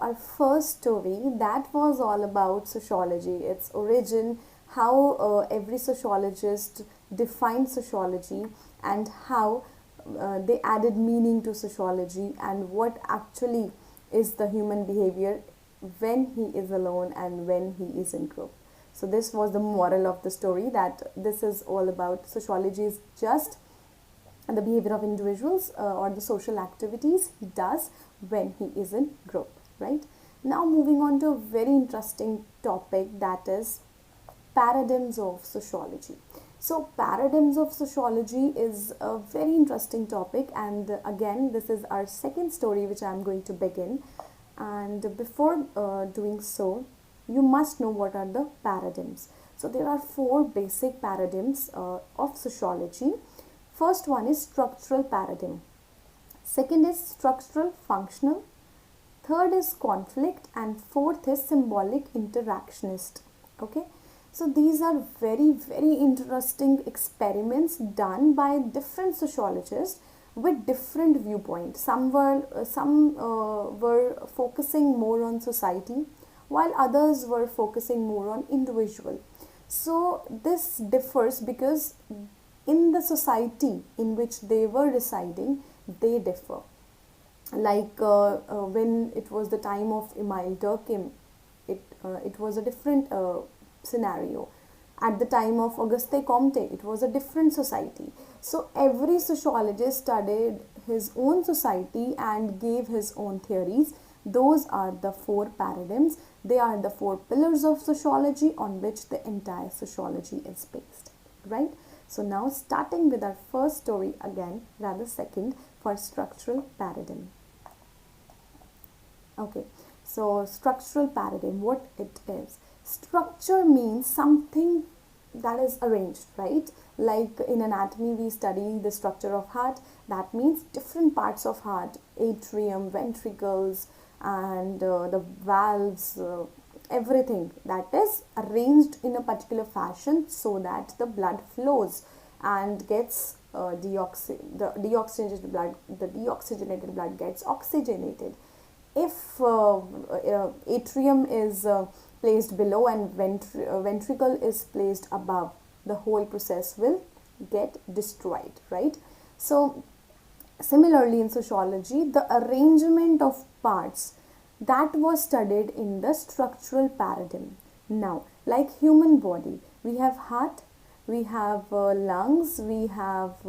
our first story that was all about sociology, its origin, how every sociologist defined sociology, and how they added meaning to sociology, and what actually is the human behavior when he is alone and when he is in group. So this was the moral of the story, that this is all about sociology is just the behavior of individuals or the social activities he does when he is in group, right? Now moving on to a very interesting topic, that is paradigms of sociology. So paradigms of sociology is a very interesting topic, and again this is our second story which I am going to begin. And before doing so, you must know what are the paradigms. So there are four basic paradigms of sociology. First one is structural paradigm. Second is structural functional. Third is conflict, and fourth is symbolic interactionist. Okay, so these are very interesting experiments done by different sociologists with different viewpoints. Some were focusing more on society, while others were focusing more on individual. So this differs because in the society in which they were residing, they differ. Like when it was the time of Emile Durkheim, it was a different scenario. At the time of Auguste Comte, it was a different society. So every sociologist studied his own society and gave his own theories. Those are the four paradigms. They are the four pillars of sociology on which the entire sociology is based, right? So now starting with our first story again, rather second, for structural paradigm. Okay, so structural paradigm, what it is. Structure means something that is arranged, right? Like in anatomy we study the structure of heart. That means different parts of heart, atrium, ventricles, and the valves, everything that is arranged in a particular fashion so that the blood flows and gets the deoxygenated blood gets oxygenated. If atrium is placed below and ventricle is placed above, the whole process will get destroyed, right? So similarly in sociology, the arrangement of parts, that was studied in the structural paradigm. Now, like human body, we have heart, we have lungs, we have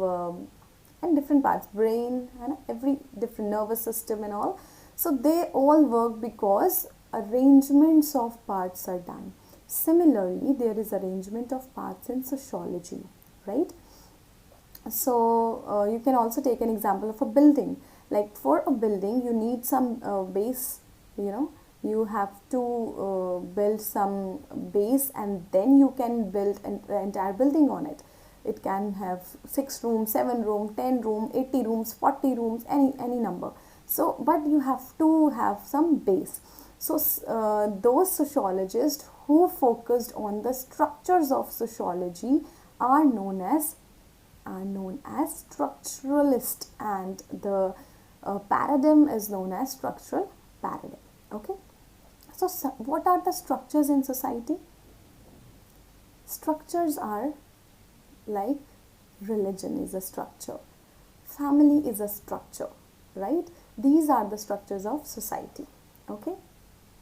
and different parts, brain, and every different nervous system and all. So they all work because arrangements of parts are done. Similarly, there is arrangement of parts in sociology, right? So you can also take an example of a building. Like for a building, you need some base, you have to build some base, and then you can build an entire building on it. It can have 6 rooms, 7 rooms, 10 rooms, 80 rooms, 40 rooms, any number. So, but you have to have some base. So, those sociologists who focused on the structures of sociology are known as structuralist, and the paradigm is known as structural paradigm. Okay. So, what are the structures in society? Structures are like religion is a structure, family is a structure, right? These are the structures of society. Okay.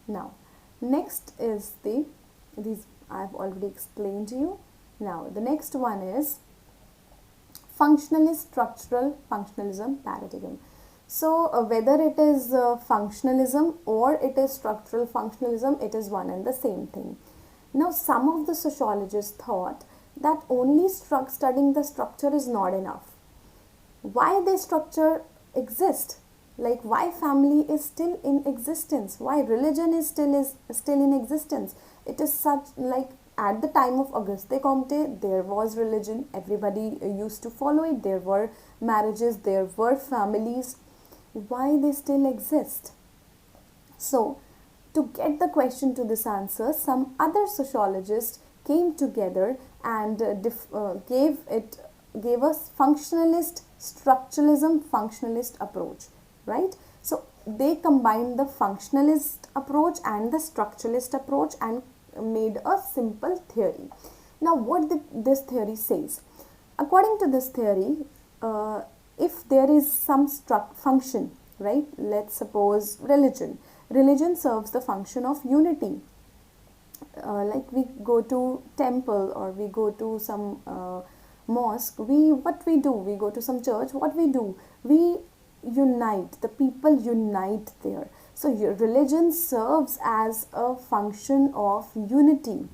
Now, next is these I've already explained to you. Now, the next one is functionalist structural functionalism paradigm. So, whether it is functionalism or it is structural functionalism, it is one and the same thing. Now, some of the sociologists thought that only studying the structure is not enough. Why the structure exists? Like why family is still in existence? Why religion is still in existence? It is such, like at the time of Auguste Comte, there was religion. Everybody used to follow it. There were marriages. There were families. Why they still exist? So, to get the question to this answer, some other sociologists came together and gave us functionalist structuralism functionalist approach, right? So they combined the functionalist approach and the structuralist approach and made a simple theory. Now, what this theory says? According to this theory, if there is some function, right? Let's suppose religion. Religion serves the function of unity. Like we go to temple or we go to some mosque, what we do, we go to some church, what we do, we unite, the people unite there. So your religion serves as a function of unity,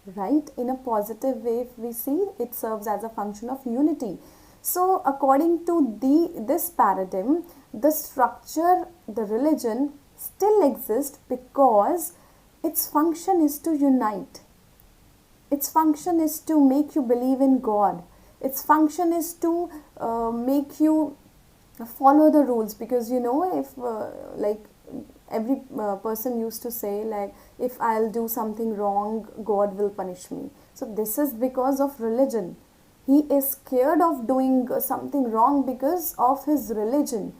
right? In a positive way, if we see, it serves as a function of unity. So according to this paradigm, the structure, the religion still exists because its function is to unite. Its function is to make you believe in God. Its function is to make you follow the rules, because if like every person used to say, like, if I'll do something wrong, God will punish me. So this is because of religion. He is scared of doing something wrong because of his religion.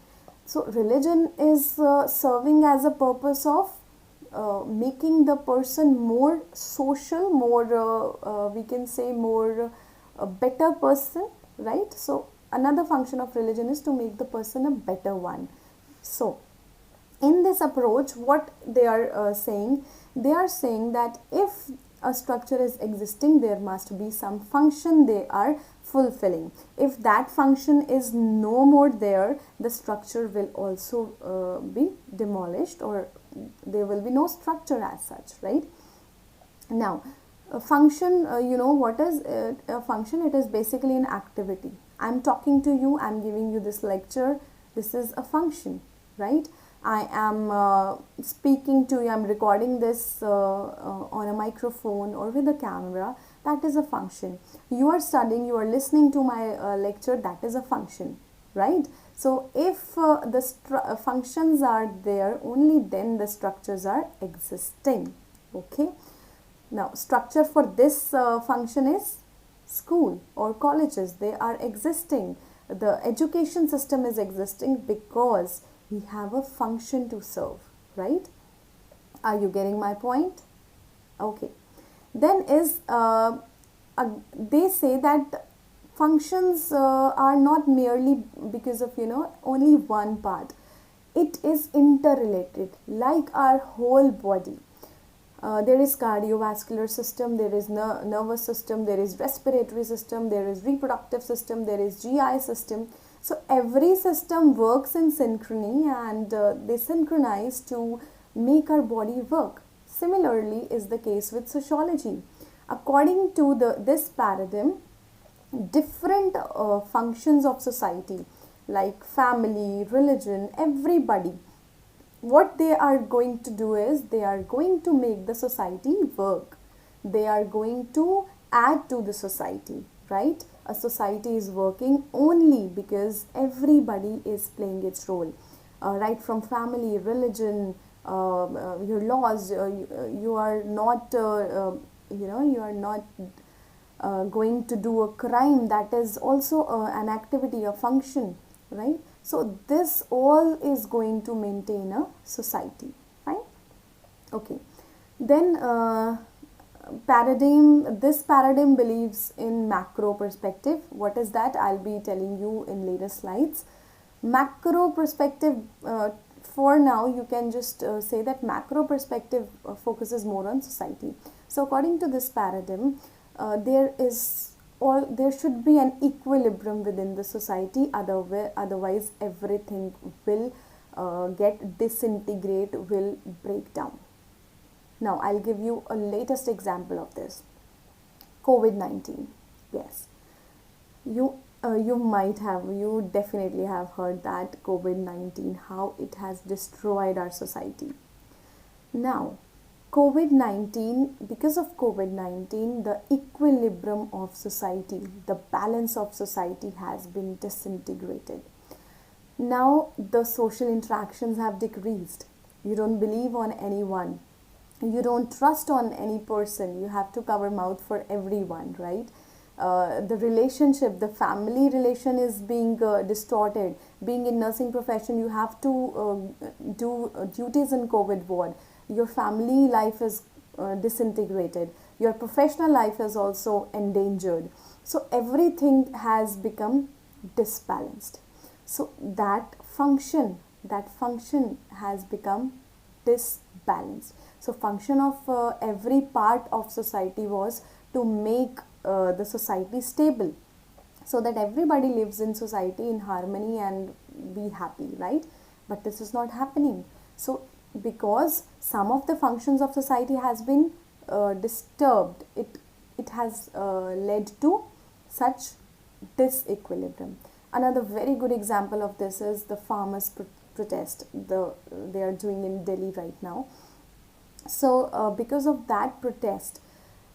So religion is serving as a purpose of making the person more social, more we can say more better person, right? So another function of religion is to make the person a better one. So in this approach, what they are saying, they are saying that if a structure is existing, there must be some function they are fulfilling. If that function is no more there, the structure will also be demolished, or there will be no structure as such, right? Now, a function, what is a function? It is basically an activity. I'm talking to you, I'm giving you this lecture, this is a function, right? I am speaking to you, I'm recording this on a microphone or with a camera, that is a function. You are studying, you are listening to my lecture, that is a function, right? So if the functions are there, only then the structures are existing, okay? Now, structure for this function is school or colleges, they are existing. The education system is existing because we have a function to serve, right? Are you getting my point? Okay. Then is they say that functions are not merely because of only one part. It is interrelated, like our whole body. There is cardiovascular system, there is nervous system, there is respiratory system, there is reproductive system, there is GI system. So every system works in synchrony, and they synchronize to make our body work. Similarly is the case with sociology. According to this paradigm, different functions of society like family, religion, everybody, what they are going to do is they are going to make the society work. They are going to add to the society, right? A society is working only because everybody is playing its role, right from family, religion, your laws. You are not, you are not going to do a crime. That is also an activity, a function, right? So this all is going to maintain a society, right? Okay. Then this paradigm believes in macro perspective. What is that? I'll be telling you in later slides. Macro perspective, for now you can just say that macro perspective focuses more on society. So according to this paradigm, there should be an equilibrium within the society, otherwise everything will get disintegrate, will break down. Now I'll give you a latest example of this. COVID-19. Yes, you definitely have heard that COVID-19, how it has destroyed our society. Now because of COVID-19, the equilibrium of society, the balance of society has been disintegrated. Now the social interactions have decreased. You don't believe on anyone. You don't trust on any person. You have to cover mouth for everyone, right? the relationship, the family relation is being distorted. Being in nursing profession, you have to do duties in COVID ward. Your family life is disintegrated. Your professional life is also endangered. So everything has become disbalanced. So that function has become disbalanced. So function of every part of society was to make the society stable, so that everybody lives in society in harmony and be happy, right? But this is not happening. So because some of the functions of society has been disturbed, it has led to such disequilibrium. Another very good example of this is the farmers protest they are doing in Delhi right now. So because of that protest,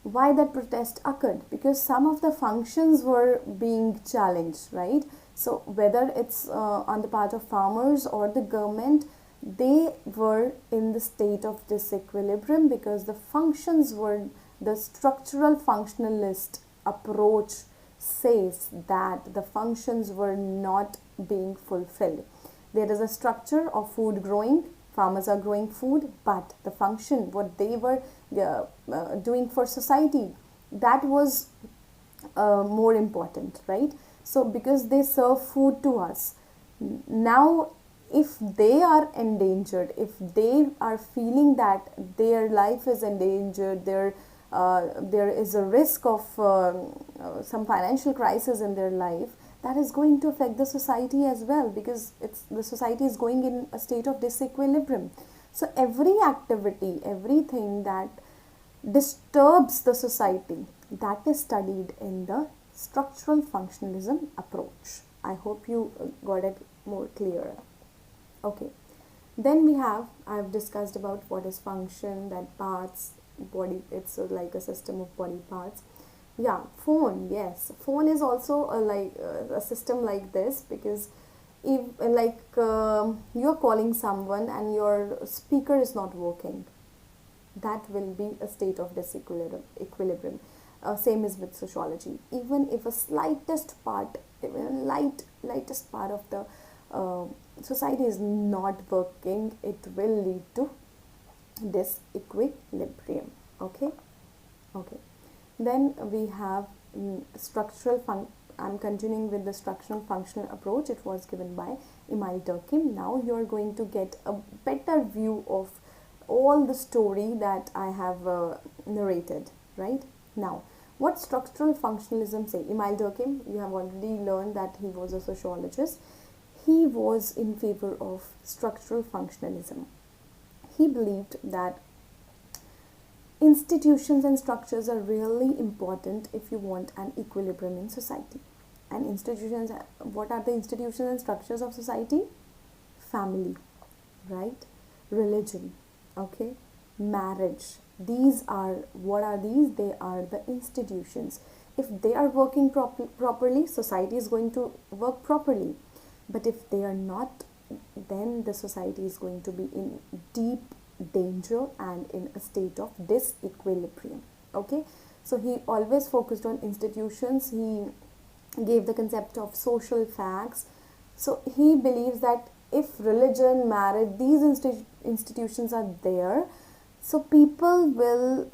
why that protest occurred? Because some of the functions were being challenged, right? So whether it's on the part of farmers or the government, they were in the state of disequilibrium because the functions were, the structural functionalist approach says that the functions were not being fulfilled. There is a structure of food growing, farmers are growing food, but the function, what they were doing for society, that was more important, right? So because they serve food to us, now if they are endangered, if they are feeling that their life is endangered, there is a risk of some financial crisis in their life, that is going to affect the society as well, because the society is going in a state of disequilibrium. So every activity, everything that disturbs the society, that is studied in the structural functionalism approach. I hope you got it more clearer. Okay, then I've discussed about what is function, that parts, body, it's like a system of body parts. Yeah, phone, yes, phone is also a system like this, because if you're calling someone and your speaker is not working, that will be a state of disequilibrium. Same is with sociology. Even if a slightest part, even lightest part of the society is not working, it will lead to disequilibrium. Okay. Then we have I'm continuing with the structural functional approach. It was given by Emile Durkheim. Now you are going to get a better view of all the story that I have narrated, right? Now, what structural functionalism say? Emile Durkheim, you have already learned that he was a sociologist. He was in favor of structural functionalism. He believed that institutions and structures are really important if you want an equilibrium in society. And institutions, what are the institutions and structures of society? Family, right? Religion, okay? Marriage. These are, what are these? They are the institutions. If they are working properly, society is going to work properly. But if they are not, then the society is going to be in deep danger and in a state of disequilibrium. Okay, so he always focused on institutions. He gave the concept of social facts. So he believes that if religion, marriage, these institutions are there, so people will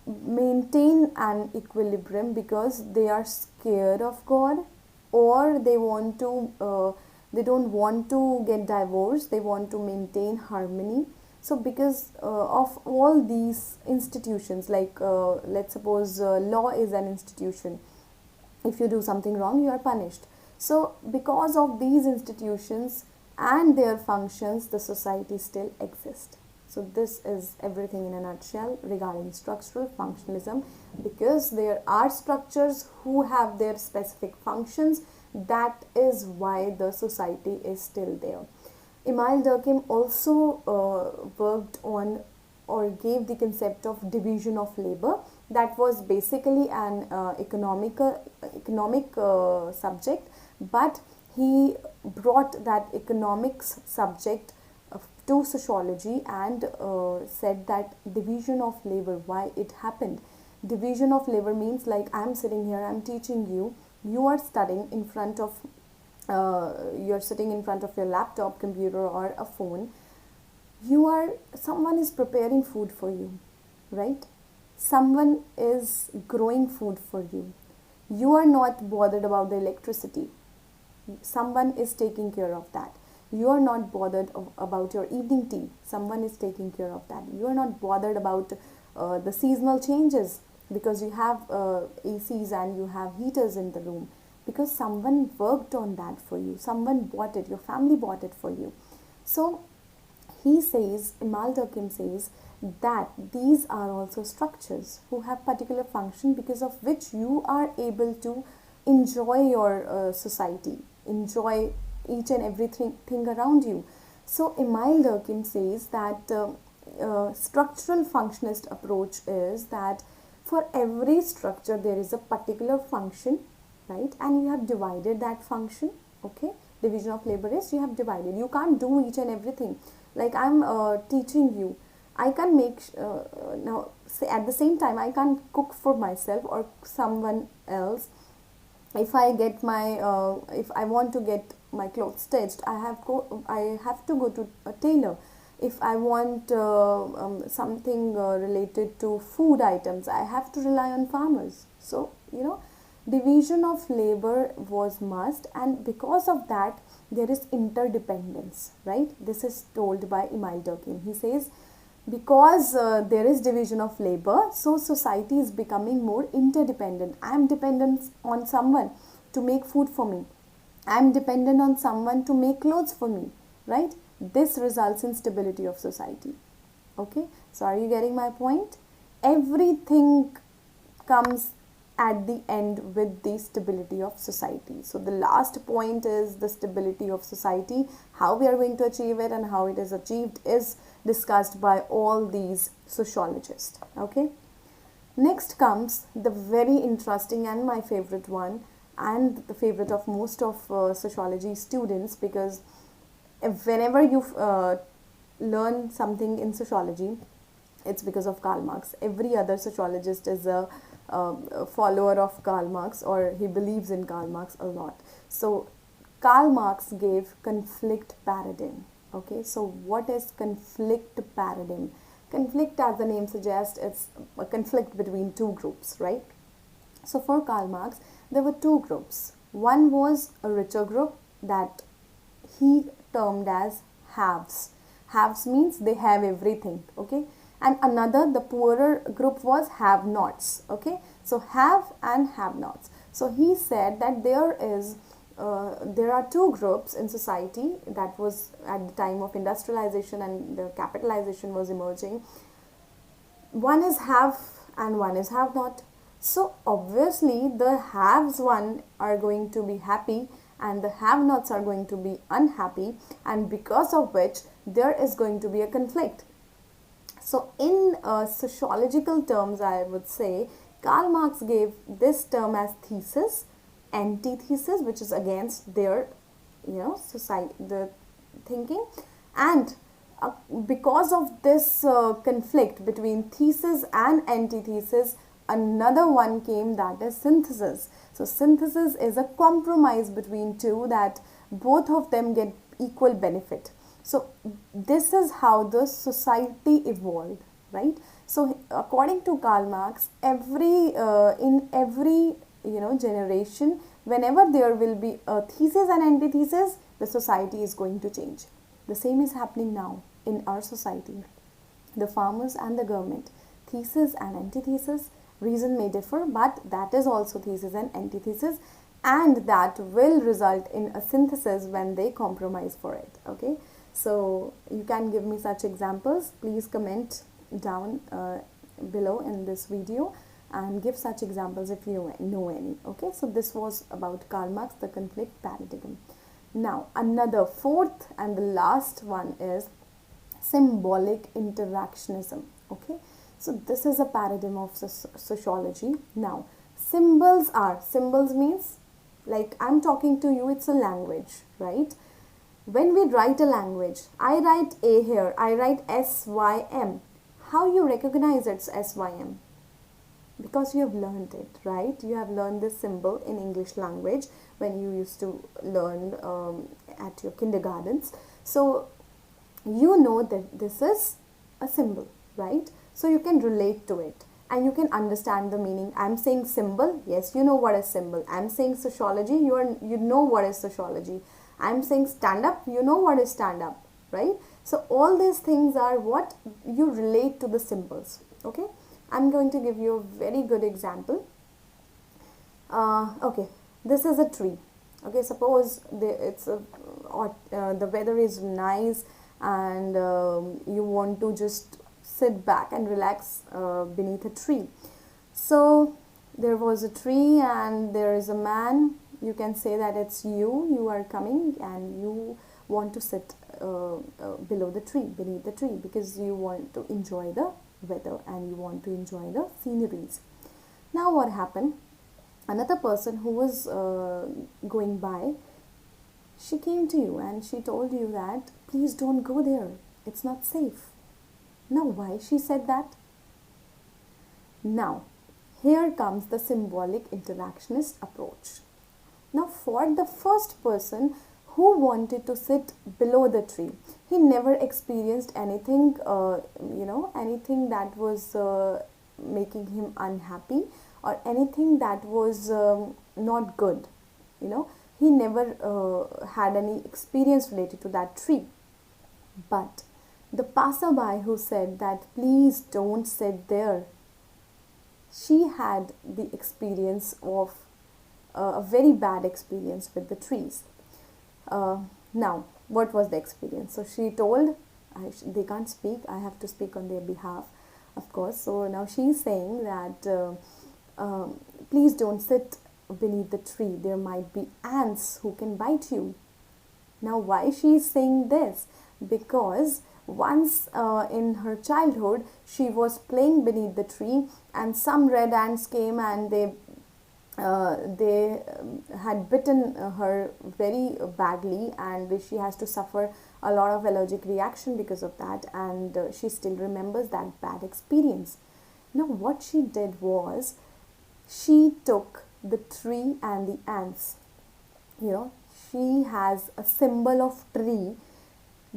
maintain an equilibrium because they are scared of God, or they want to they don't want to get divorced, they want to maintain harmony. So because of all these institutions, like let's suppose law is an institution. If you do something wrong, you are punished. So because of these institutions and their functions, the society still exists. So this is everything in a nutshell regarding structural functionalism, because there are structures who have their specific functions. That is why the society is still there. Emile Durkheim also worked on or gave the concept of division of labor. That was basically an economic subject, but he brought that economics subject to sociology and said that division of labor, why it happened. Division of labor means like I'm sitting here, I'm teaching you, you are studying in front of, you're sitting in front of your laptop, computer, or a phone. Someone is preparing food for you, right? Someone is growing food for you. You are not bothered about the electricity. Someone is taking care of that. You are not bothered about your evening tea. Someone is taking care of that. You are not bothered about the seasonal changes because you have ACs and you have heaters in the room, because someone worked on that for you. Someone bought it. Your family bought it for you. So he says, Emile Durkheim says, that these are also structures who have particular function because of which you are able to enjoy your society, enjoy each and everything around you. So Emile Durkheim says that structural functionist approach is that for every structure there is a particular function, right? And you have divided that function, okay? Division of labor is you have divided. You can't do each and everything. Like I'm teaching you, I can make now at the same time I can't cook for myself or someone else. If I get my if I want to get my clothes stitched, I have to go to a tailor. If I want something related to food items, I have to rely on farmers. So division of labor was must, and because of that there is interdependence, right? This is told by Emile Durkheim. He says, because there is division of labor, so society is becoming more interdependent. I am dependent on someone to make food for me. I am dependent on someone to make clothes for me, right? This results in stability of society. Okay, so are you getting my point? Everything comes at the end with the stability of society. So the last point is the stability of society. How we are going to achieve it and how it is achieved is discussed by all these sociologists. Okay, next comes the very interesting and my favorite one, and the favorite of most of sociology students, because whenever you learn something in sociology, it's because of Karl Marx. Every other sociologist is a follower of Karl Marx, or he believes in Karl Marx a lot. So Karl Marx gave conflict paradigm. Okay, so what is conflict paradigm? Conflict, as the name suggests, it's a conflict between two groups, right? So for Karl Marx, there were two groups. One was a richer group that he termed as haves. Haves means they have everything, okay? And another, the poorer group, was have-nots, okay? So have and have-nots. So he said that there are two groups in society. That was at the time of industrialization and the capitalization was emerging. One is have and one is have-not. So obviously the haves one are going to be happy and the have-nots are going to be unhappy, and because of which there is going to be a conflict. So in sociological terms, I would say Karl Marx gave this term as thesis, antithesis, which is against their society, the thinking, and because of this conflict between thesis and antithesis, another one came, that is synthesis. So synthesis is a compromise between two, that both of them get equal benefit. So this is how the society evolved, right? So according to Karl Marx, in every generation, whenever there will be a thesis and antithesis, the society is going to change. The same is happening now in our society. The farmers and the government, thesis and antithesis, reason may differ, but that is also thesis and antithesis, and that will result in a synthesis when they compromise for it. Okay, so you can give me such examples. Please comment down below in this video and give such examples if you know any. Okay, so this was about Karl Marx, the conflict paradigm. Now another fourth and the last one is symbolic interactionism. Okay, so this is a paradigm of sociology. Now symbols means, like I'm talking to you, it's a language, right? When we write a language, I write A here, I write SYM. How you recognize it's SYM? because you have learned it, right? You have learned this symbol in English language when you used to learn at your kindergartens. So you know that this is a symbol, right? So you can relate to it and you can understand the meaning. I'm saying symbol, yes, you know what is symbol. I'm saying sociology, you know what is sociology. I'm saying stand up, you know what is stand up, right? So all these things are what you relate to the symbols. Okay, I'm going to give you a very good example. Okay, this is a tree. Okay, suppose the weather is nice and you want to just sit back and relax beneath a tree. So there was a tree and there is a man. You can say that it's you are coming and you want to sit below the tree, beneath the tree, because you want to enjoy the weather and you want to enjoy the sceneries. Now what happened? Another person who was going by, she came to you and she told you that please don't go there, it's not safe. Now why she said that? Now here comes the symbolic interactionist approach. Now for the first person who wanted to sit below the tree, he never experienced anything, anything that was making him unhappy or anything that was not good. He never had any experience related to that tree. But the passerby who said that please don't sit there, she had the experience of a very bad experience with the trees. Now, what was the experience? So she told, they can't speak, I have to speak on their behalf, of course. So now she's saying that please don't sit beneath the tree, there might be ants who can bite you. Now why she is saying this? Because once in her childhood she was playing beneath the tree and some red ants came and they had bitten her very badly and she has to suffer a lot of allergic reaction because of that, and she still remembers that bad experience. Now what she did was she took the tree and the ants. She has a symbol of tree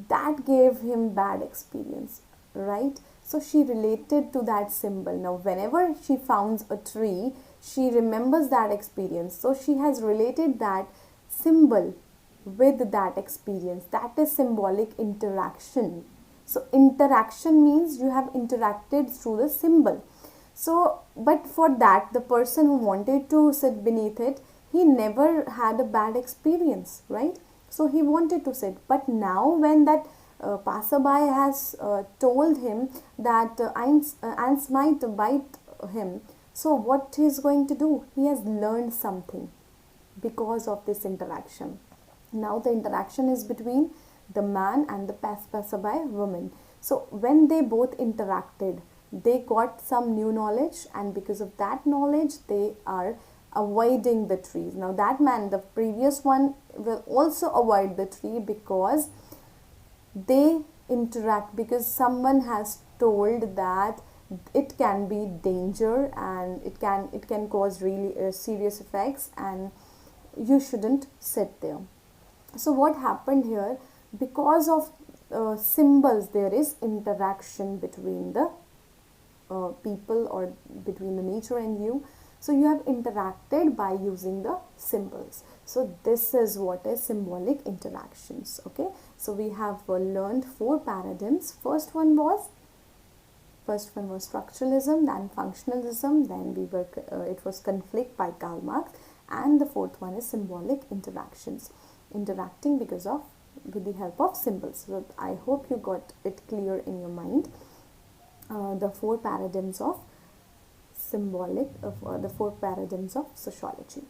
that gave him bad experience, right? So she related to that symbol. Now whenever she finds a tree, she remembers that experience. So she has related that symbol with that experience. That is symbolic interaction. So interaction means you have interacted through the symbol. So, but for that, the person who wanted to sit beneath it, he never had a bad experience, right? So he wanted to sit. But now when that passerby has told him that ants might bite him, so what he's going to do? He has learned something because of this interaction. Now the interaction is between the man and the passerby woman. So when they both interacted, they got some new knowledge, and because of that knowledge they are avoiding the trees. Now that man, the previous one, will also avoid the tree because they interact, because someone has told that it can be danger and it can cause really serious effects and you shouldn't sit there. So what happened here? Because of symbols, there is interaction between the people or between the nature and you. So you have interacted by using the symbols. So this is what is symbolic interactions. Okay, so we have learned 4 paradigms. First one was structuralism, then functionalism, then it was conflict by Karl Marx, and the 4th one is symbolic interactions, interacting with the help of symbols. So I hope you got it clear in your mind. The 4 paradigms of the 4 paradigms of sociology.